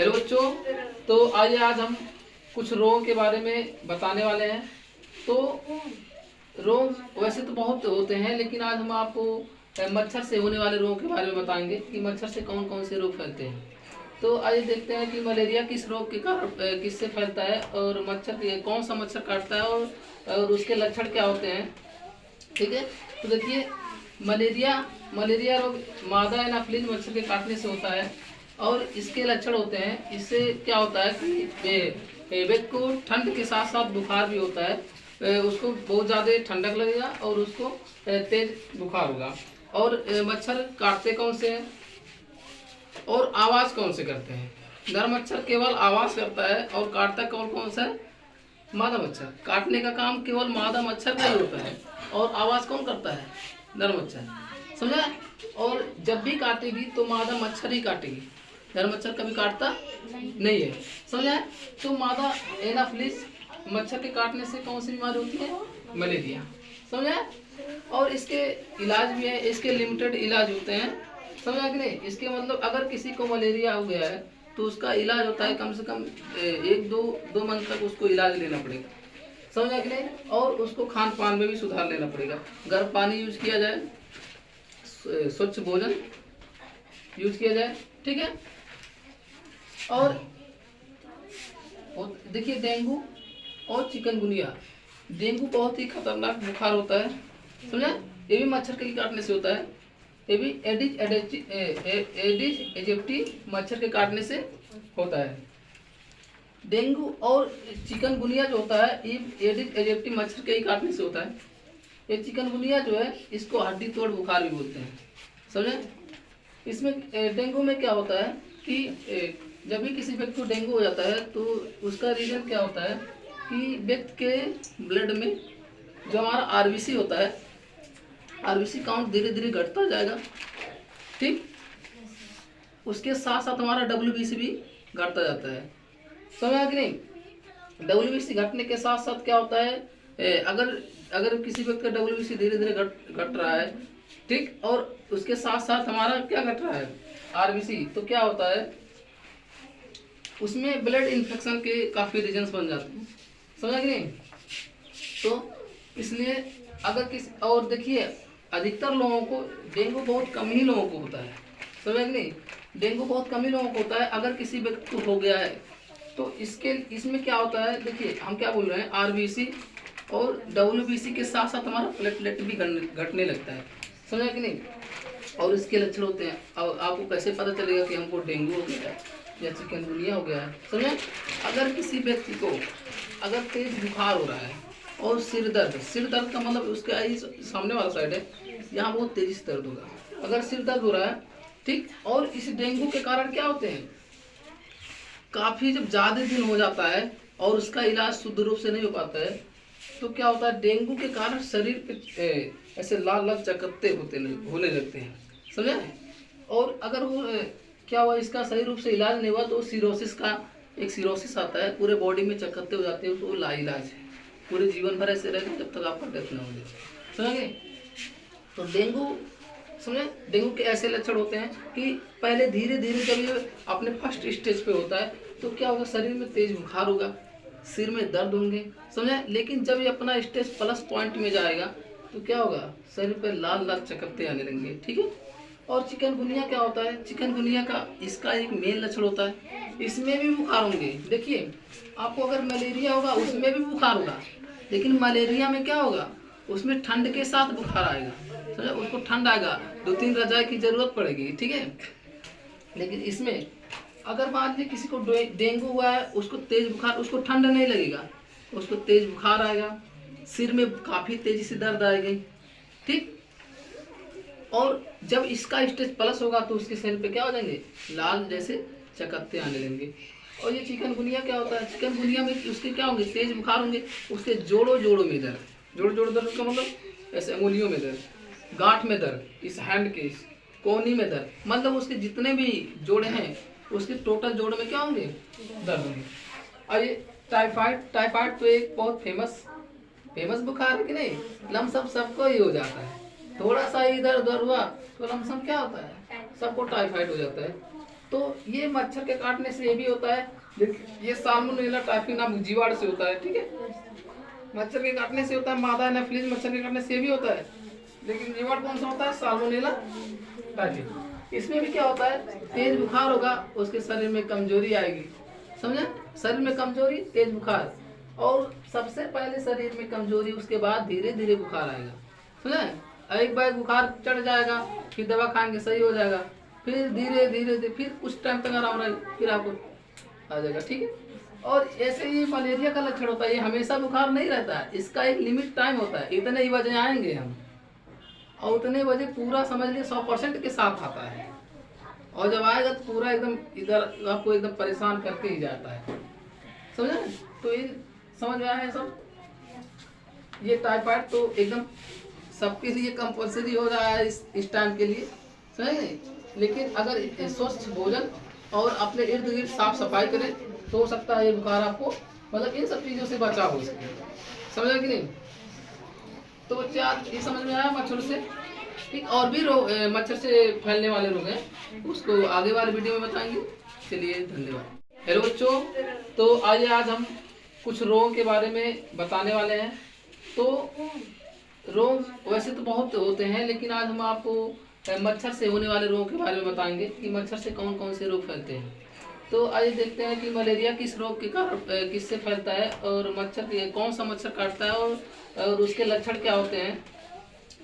Hello बच्चों, तो आइए आज हम कुछ रोगों के बारे में बताने वाले हैं। तो रोग वैसे तो बहुत होते हैं, लेकिन आज हम आपको मच्छर से होने वाले रोगों के बारे में बताएंगे कि मच्छर से कौन कौन से रोग फैलते हैं। तो आइए देखते हैं कि मलेरिया किस रोग के कारण किससे फैलता है और मच्छर कौन सा मच्छर काटता है और उसके लक्षण क्या होते हैं। ठीक है, तो देखिए मलेरिया रोग मादा एनाफिलीज मच्छर के काटने से होता है और इसके लक्षण होते हैं। इससे क्या होता है कि व्यक्ति को ठंड के साथ साथ बुखार भी होता है। उसको बहुत ज़्यादा ठंडक लगेगा और उसको तेज बुखार होगा। और मच्छर काटते कौन से हैं और आवाज़ कौन से करते हैं। नर मच्छर केवल आवाज़ करता है और काटता कौन कौन सा है, मादा मच्छर। काटने का काम केवल मादा मच्छर का ही होता है और आवाज़ कौन करता है, नर मच्छर। समझा। और जब भी काटेगी तो मादा मच्छर ही काटेगी, नर मच्छर कभी काटता नहीं है। समझा। तो मादा एनाफिलीज मच्छर के काटने से कौन सी बीमारी होती है, मलेरिया। समझा। और इसके इलाज भी है, इसके लिमिटेड इलाज होते हैं। समझा कि नहीं। इसके मतलब अगर किसी को मलेरिया हो गया है तो उसका इलाज होता है कम से कम 1-2 मंथ तक उसको इलाज लेना पड़ेगा। समझा कि नहीं। और उसको खान पान में भी सुधार लेना पड़ेगा। गर्म पानी यूज किया जाए, स्वच्छ भोजन यूज किया जाए। ठीक है। और देखिए डेंगू और चिकनगुनिया। डेंगू बहुत ही खतरनाक बुखार होता है। समझा। ये भी मच्छर के काटने से होता है। ये भी एडिस एजिप्टी मच्छर के काटने से होता है। डेंगू और चिकनगुनिया जो होता है ये एडिस एजिप्टी मच्छर के ही काटने से होता है। ये चिकनगुनिया जो है इसको हड्डी तोड़ बुखार भी बोलते हैं। समझे। इसमें डेंगू में क्या होता है कि जब भी किसी व्यक्ति को डेंगू हो जाता है तो उसका रीजन क्या होता है कि व्यक्ति के ब्लड में जो हमारा आरबीसी होता है, आरबीसी काउंट धीरे धीरे घटता जाएगा। ठीक। उसके साथ साथ हमारा डब्ल्यूबीसी भी घटता जाता है। समझा कि नहीं। डब्ल्यूबीसी घटने के साथ साथ क्या होता है, अगर किसी व्यक्ति का डब्ल्यूबीसी धीरे धीरे घट रहा है, ठीक, और उसके साथ साथ हमारा क्या घट रहा है, आरबीसी, तो क्या होता है उसमें ब्लड इन्फेक्शन के काफ़ी रीजन्स बन जाते हैं। समझा कि नहीं। तो इसलिए अगर किसी और देखिए अधिकतर लोगों को डेंगू बहुत कम ही लोगों को होता है। समझा कि नहीं। डेंगू बहुत कम ही लोगों को होता है। अगर किसी व्यक्ति को हो गया है तो इसमें क्या होता है, देखिए हम क्या बोल रहे हैं, आरबीसी और डब्ल्यूबीसी के साथ साथ हमारा प्लेटलेट भी घटने लगता है। समझा कि नहीं। और इसके लक्षण होते हैं। और आपको कैसे पता चलेगा कि हमको डेंगू हो गया है या चिकनगुनिया हो गया है। समझे। अगर किसी व्यक्ति को अगर तेज बुखार हो रहा है और सिर दर्द का मतलब उसके आई सामने वाला साइड है, यहाँ बहुत तेजी से दर्द होगा। अगर सिर दर्द हो रहा है, ठीक, और इस डेंगू के कारण क्या होते हैं, काफ़ी जब ज़्यादा दिन हो जाता है और उसका इलाज शुद्ध रूप से नहीं हो पाता है तो क्या होता है, डेंगू के कारण शरीर पे ऐसे लाल लाल चकत्ते होने लगते हैं। समझे। और अगर वो क्या हुआ, इसका सही रूप से इलाज नहीं हुआ तो सिरोसिस आता है, पूरे बॉडी में चकत्ते हो जाते हैं, तो लाइलाज है, पूरे जीवन भर ऐसे रहेगा जब तक आपका डेथ ना हो जाए। समझे। तो डेंगू के ऐसे लक्षण होते हैं कि पहले धीरे धीरे जब ये अपने फर्स्ट स्टेज पे होता है तो क्या होगा, शरीर में तेज बुखार होगा, सिर में दर्द होंगे। समझे। लेकिन जब ये अपना स्टेज प्लस पॉइंट में जाएगा तो क्या होगा, शरीर पे लाल लाल चकत्ते आने लगेंगे। ठीक है। और चिकनगुनिया क्या होता है, चिकनगुनिया का इसका एक मेन लक्षण होता है, इसमें भी बुखार होंगे। देखिए आपको अगर मलेरिया होगा उसमें भी बुखार होगा, लेकिन मलेरिया में क्या होगा, उसमें ठंड के साथ बुखार आएगा। समझा। उसको ठंड आएगा, 2-3 रजाई की जरूरत पड़ेगी। ठीक है। लेकिन इसमें अगर मान लीजिए किसी को डेंगू हुआ है, उसको तेज बुखार, उसको ठंड नहीं लगेगा, उसको तेज बुखार आएगा, सिर में काफ़ी तेजी से दर्द आएगी। ठीक। और जब इसका स्टेज प्लस होगा तो उसके शरीर पे क्या हो जाएंगे, लाल जैसे चकत्ते आने लगेंगे। और ये चिकनगुनिया क्या होता है, चिकनगुनिया में उसके क्या होंगे, तेज बुखार होंगे, उसके जोड़ों में दर्द, जोड़ दर्द का मतलब ऐसे अंगुलियों में दर्द, गांठ में दर्द, इस हैंड के इस कोहनी में दर्द, मतलब उसके जितने भी जोड़े हैं उसके टोटल जोड़ में क्या होंगे, दर्द होंगे। और ये टाइफाइड तो एक बहुत फेमस बुखार है कि नहीं, लमसम सबको ही हो जाता है। थोड़ा सा इधर उधर हुआ तो लमसम क्या होता है, सबको टाइफाइड हो जाता है। तो ये मच्छर के काटने से ये भी होता है, ये साल्मोनेला टाइफी नामक जीवाणु से होता है, ठीक है। मच्छर के काटने से होता है, मादा एनाफिलीज मच्छर के काटने से भी होता है, लेकिन जीवाणु कौन सा होता है? Salmonella typhi. इसमें भी क्या होता है? तेज बुखार होगा, उसके शरीर में कमजोरी आएगी, समझे? शरीर में कमजोरी, तेज बुखार, और सबसे पहले शरीर में कमजोरी, उसके बाद धीरे धीरे बुखार आएगा, समझे? एक बार बुखार चढ़ जाएगा, फिर दवा खाएंगे सही हो जाएगा, फिर धीरे धीरे फिर कुछ टाइम तक आराम रहेगा, फिर आपको आ जाएगा, ठीक है। और ऐसे ही मलेरिया का लक्षण होता है, ये हमेशा बुखार नहीं रहता है, इसका एक लिमिट टाइम होता है, इतने ही बजे आएंगे हम, और उतने बजे पूरा समझ लिए 100% के साथ आता है, और जब आएगा तो पूरा एकदम इधर आपको एकदम परेशान करके ही जाता है, समझे? तो ये समझ में आया है सब? ये टाइफाइड तो एकदम सबके लिए कंपलसरी हो रहा है इस टाइम के लिए, समझे? लेकिन अगर स्वस्थ भोजन और अपने इर्द गिर्द साफ सफाई करें तो हो सकता है ये बुखार आपको, मतलब इन सब चीज़ों से बचाव हो सके, समझा कि नहीं? तो बच्चे आज ये समझ में आया मच्छर से, ठीक। और भी रोग मच्छर से फैलने वाले रोग हैं, उसको आगे वाले वीडियो में बताएंगे। चलिए, धन्यवाद। हेलो बच्चों, तो आइए आज हम कुछ रोगों के बारे में बताने वाले हैं। तो रोग वैसे तो बहुत होते हैं, लेकिन आज हम आपको मच्छर से होने वाले रोगों के बारे में बताएंगे कि मच्छर से कौन कौन से रोग फैलते हैं। तो आइए देखते हैं कि मलेरिया किस रोग के कारण किससे फैलता है, और मच्छर कौन सा मच्छर काटता है, और उसके लक्षण क्या होते हैं,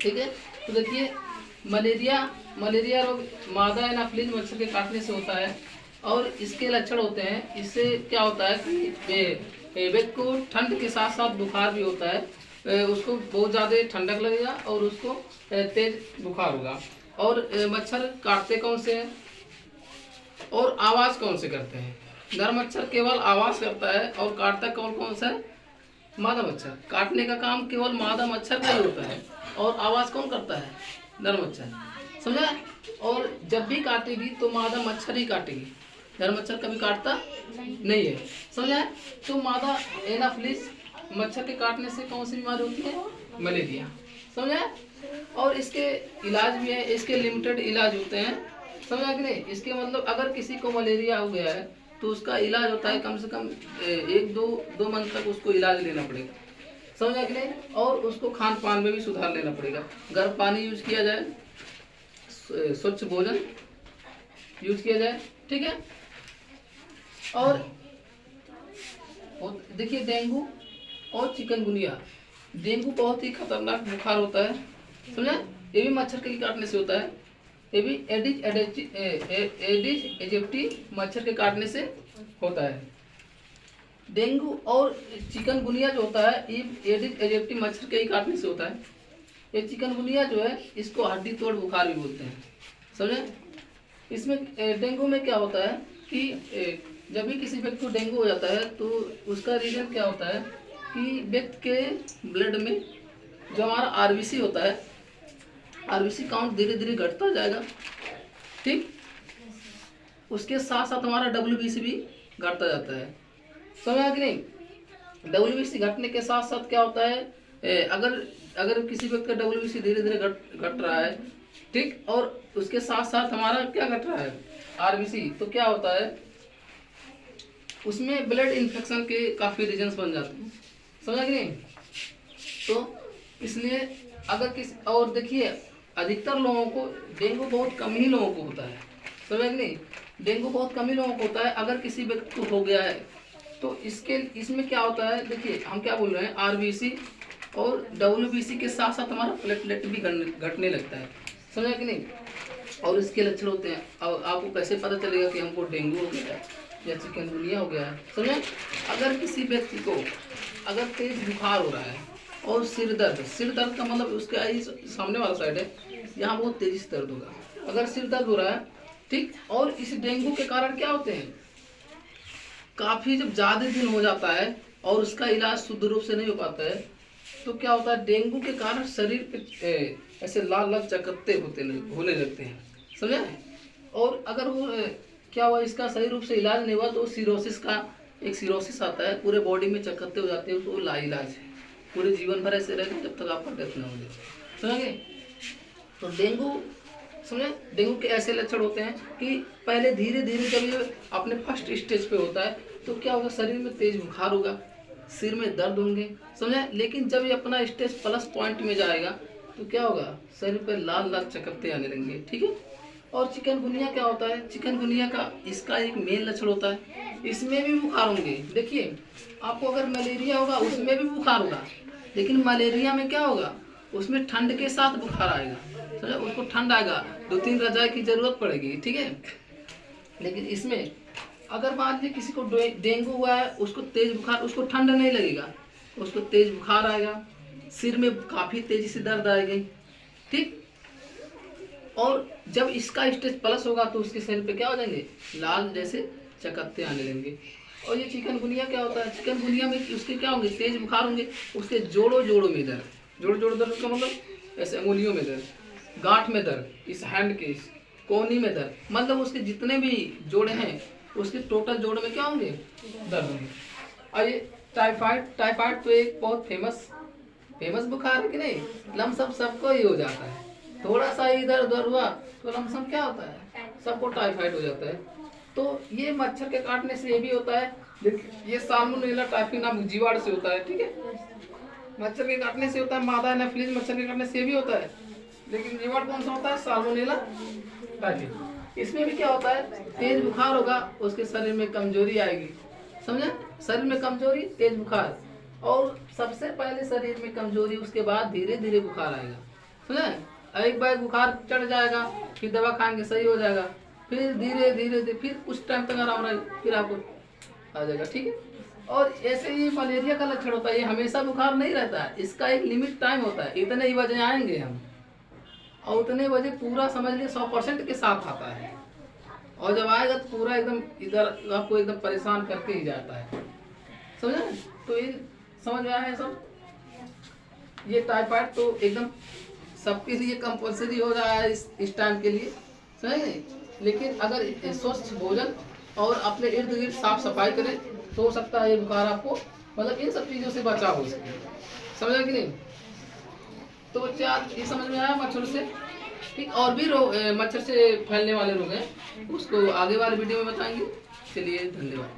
ठीक है। तो देखिए, मलेरिया रोग मादा एनाफिलीज मच्छर के काटने से होता है, और इसके लक्षण होते हैं, इससे क्या होता है कि व्यक्ति को ठंड के साथ साथ बुखार भी होता है, उसको बहुत ज़्यादा ठंडक लगेगा और उसको तेज बुखार होगा। और मच्छर काटते कौन से हैं और आवाज़ कौन से करते हैं? नर मच्छर केवल आवाज़ करता है, और काटता कौन कौन सा है? मादा मच्छर। काटने का काम केवल मादा मच्छर का ही होता है, और आवाज़ कौन करता है? नर मच्छर, समझा? और जब भी काटेगी तो मादा मच्छर ही काटेगी, नर मच्छर कभी काटता नहीं है, समझा? तो मादा एनाफिलीज मच्छर के काटने से कौन सी बीमारी होती है? मलेरिया, समझा? और इसके इलाज भी है, इसके लिमिटेड इलाज होते हैं, समझा कि नहीं? इसके मतलब अगर किसी को मलेरिया हो गया है तो उसका इलाज होता है कम से कम 1-2 मंथ तक उसको इलाज लेना पड़ेगा, समझा कि नहीं? और उसको खान पान में भी सुधार लेना पड़ेगा, गर्म पानी यूज किया जाए, स्वच्छ भोजन यूज किया जाए, ठीक है। और देखिए, डेंगू और चिकनगुनिया। डेंगू बहुत ही खतरनाक बुखार होता है, समझा? ये भी मच्छर के काटने से होता है, ये भी एडिस एजिप्टी मच्छर के काटने से होता है। डेंगू और चिकनगुनिया जो होता है, ये एडिस एजिप्टी मच्छर के ही काटने से होता है। ये चिकनगुनिया जो है, इसको हड्डी तोड़ बुखार भी बोलते हैं, समझे? इसमें डेंगू में क्या होता है कि जब भी किसी व्यक्ति को डेंगू हो जाता है तो उसका रीजन क्या होता है कि व्यक्ति के ब्लड में जो हमारा आरबीसी होता है, आरबीसी काउंट धीरे धीरे घटता जाएगा, ठीक। उसके साथ साथ हमारा डब्ल्यूबीसी भी घटता जाता है, समझा कि नहीं? डब्ल्यूबीसी घटने के साथ साथ क्या होता है, अगर किसी व्यक्ति का डब्ल्यूबीसी धीरे धीरे घट रहा है, ठीक, और उसके साथ साथ हमारा क्या घट रहा है? आरबीसी, तो क्या होता है उसमें ब्लड इन्फेक्शन के काफ़ी रीजन्स बन जाते हैं, समझा कि नहीं? तो इसलिए अगर किसी, और देखिए, अधिकतर लोगों को डेंगू बहुत कम ही लोगों को होता है, समझ नहीं? डेंगू बहुत कम ही लोगों को होता है। अगर किसी व्यक्ति को हो गया है तो इसमें क्या होता है, देखिए हम क्या बोल रहे हैं, आरबीसी और डब्ल्यूबीसी के साथ साथ हमारा प्लेटलेट भी घटने लगता है, समझा कि नहीं? और इसके लक्षण होते हैं, और आपको कैसे पता चलेगा कि हमको डेंगू हो गया है या चिकनगुनिया हो गया है, समझे? अगर किसी व्यक्ति को अगर तेज बुखार हो रहा है और सिर दर्द का मतलब उसके आई सामने वाला साइड है, यहाँ बहुत तेजी से दर्द होगा। अगर सिर दर्द हो रहा है, ठीक, और इस डेंगू के कारण क्या होते हैं, काफ़ी जब ज़्यादा दिन हो जाता है और उसका इलाज शुद्ध रूप से नहीं हो पाता है, तो क्या होता है, डेंगू के कारण शरीर पे ऐसे लाल लाल चकत्ते होने लगते हैं, समझे? और अगर वो क्या हुआ, इसका सही रूप से इलाज नहीं हुआ तो सिरोसिस आता है, पूरे बॉडी में चकत्ते हो जाते हैं, तो लाइलाज है, पूरे जीवन भर ऐसे रहेगा जब तक आपका डेथ ना हो जाए, समझे? तो डेंगू समझे। डेंगू के ऐसे लक्षण होते हैं कि पहले धीरे धीरे जब ये अपने फर्स्ट स्टेज पे होता है तो क्या होगा, शरीर में तेज बुखार होगा, सिर में दर्द होंगे, समझे। लेकिन जब ये अपना स्टेज प्लस पॉइंट में जाएगा तो क्या होगा, शरीर पर लाल लाल चकत्ते आने लगेंगे, ठीक है। और चिकनगुनिया क्या होता है, चिकनगुनिया का इसका एक मेन लक्षण होता है, इसमें भी बुखार होंगे। देखिए आपको अगर मलेरिया होगा उसमें भी बुखार होगा, लेकिन मलेरिया में क्या होगा, उसमें ठंड के साथ बुखार आएगा, समझे। उसको ठंड आएगा, 2-3 रजाई की जरूरत पड़ेगी, ठीक है। लेकिन इसमें अगर मान लीजिए किसी को डेंगू हुआ है, उसको तेज बुखार, उसको ठंड नहीं लगेगा, उसको तेज बुखार आएगा, सिर में काफ़ी तेजी से दर्द आएगी, ठीक। और जब इसका स्टेज प्लस होगा तो उसके शरीर पे क्या हो जाएंगे, लाल जैसे चकत्ते आने लगेंगे। और ये चिकनगुनिया क्या होता है, चिकनगुनिया में उसके क्या होंगे, तेज बुखार होंगे, उसके जोड़ों में दर्द, जोड़ों दर्द का मतलब ऐसे अंगुलियों में दर्द, गांठ में दर्द, इस हैंड के इस कोहनी में दर्द, मतलब उसके जितने भी जोड़े हैं उसके टोटल जोड़ में क्या होंगे, दर्द होंगे। और ये टाइफाइड तो एक बहुत फेमस बुखार है कि नहीं, लमसम सबको ही हो जाता है, थोड़ा सा इधर उधर हुआ तो लमसम क्या होता है, सबको टाइफाइड हो जाता है। तो ये मच्छर के काटने से ये भी होता है, ये साल्मोनेला टाइफी नामक जीवाणु से होता है, ठीक है। मच्छर के काटने से होता है, मादा एनाफिलीज मच्छर के काटने से भी होता है, लेकिन जीवाणु कौन सा होता है, साल्मोनेला टाइफी। इसमें भी क्या होता है, तेज बुखार होगा, उसके शरीर में कमजोरी आएगी, समझे, शरीर में कमजोरी, तेज बुखार, और सबसे पहले शरीर में कमजोरी, उसके बाद धीरे धीरे बुखार आएगा, समझे। एक बार बुखार चढ़ जाएगा, फिर दवा खाएंगे सही हो जाएगा, फिर धीरे धीरे फिर कुछ टाइम तक आराम रहेगा, फिर आपको आ जाएगा, ठीक है। और ऐसे ही मलेरिया का लक्षण होता है, ये हमेशा बुखार नहीं रहता है, इसका एक लिमिट टाइम होता है, इतने ही बजे आएंगे हम, और उतने बजे पूरा समझ लिए 100% के साथ आता है, और जब आएगा तो पूरा एकदम इधर आपको एकदम परेशान करके ही जाता है, समझे। तो ये समझ में आया है सब। ये टाइफाइड तो एकदम सबके लिए कंपलसरी हो रहा है इस टाइम के लिए, समझ नहीं। लेकिन अगर स्वस्थ भोजन और अपने इर्द गिर्द साफ सफाई करें तो हो सकता है ये बुखार आपको, मतलब इन सब चीज़ों से बचाव हो सके, समझा कि नहीं। तो बच्चे आज ये समझ में आया मच्छर से, ठीक। और भी मच्छर से फैलने वाले रोग हैं, उसको आगे वाले वीडियो में बताएंगे। चलिए धन्यवाद।